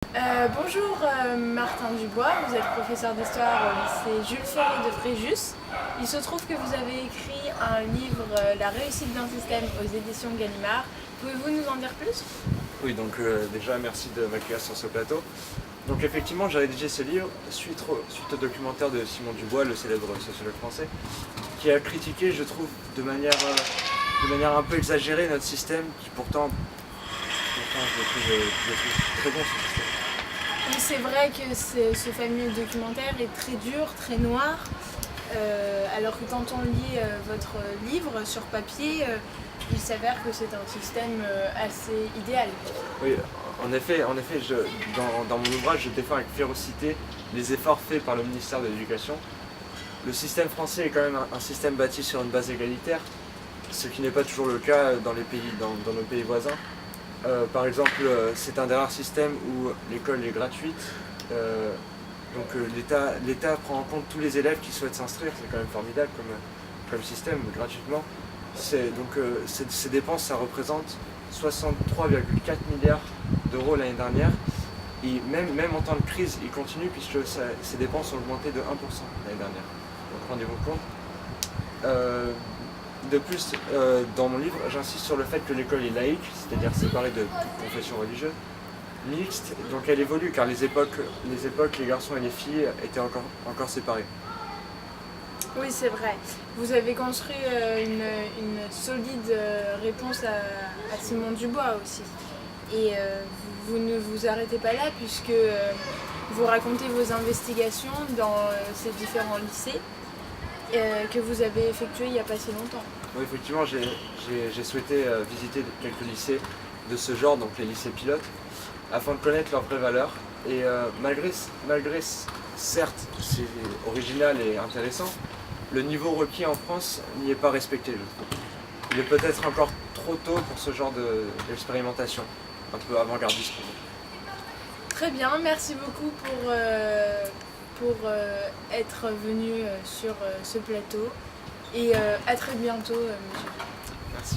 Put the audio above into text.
Bonjour Martin Dubois, vous êtes professeur d'histoire au lycée Jules Ferry de Fréjus. Il se trouve que vous avez écrit un livre, La réussite d'un système aux éditions Gallimard. Pouvez-vous nous en dire plus? Oui, donc déjà merci de m'accueillir sur ce plateau. Donc effectivement, j'ai rédigé ce livre suite au documentaire de Simon Dubois, le célèbre sociologue français, qui a critiqué, je trouve, de manière un peu exagérée notre système, qui pourtant je trouve très bon ce système. Oui, c'est vrai que ce fameux documentaire est très dur, très noir, alors que quand on lit votre livre sur papier, il s'avère que c'est un système assez idéal. Oui, en effet, dans mon ouvrage, je défends avec férocité les efforts faits par le ministère de l'Éducation. Le système français est quand même un système bâti sur une base égalitaire, ce qui n'est pas toujours le cas dans nos pays voisins. Par exemple, c'est un des rares systèmes où l'école est gratuite, donc l'État prend en compte tous les élèves qui souhaitent s'inscrire, c'est quand même formidable comme système, gratuitement. Ces dépenses, ça représente 63,4 milliards d'euros l'année dernière. Et même en temps de crise, il continue puisque ces dépenses ont augmenté de 1% l'année dernière. Donc rendez-vous compte. De plus, dans mon livre, j'insiste sur le fait que l'école est laïque, c'est-à-dire séparée de toute confession religieuse, mixte, donc elle évolue car les époques, les garçons et les filles étaient encore séparés. Oui, c'est vrai. Vous avez construit une solide réponse à Simon Dubois aussi. Et vous ne vous arrêtez pas là puisque vous racontez vos investigations dans ces différents lycées que vous avez effectués il n'y a pas si longtemps. Oui, effectivement, j'ai souhaité visiter quelques lycées de ce genre, donc les lycées pilotes, afin de connaître leurs vraies valeurs. Et malgré certes, c'est original et intéressant, le niveau requis en France n'y est pas respecté, je trouve. Il est peut-être encore trop tôt pour ce genre d'expérimentation, un peu avant-gardiste. Très bien, merci beaucoup pour être venu sur ce plateau et à très bientôt, monsieur. Merci.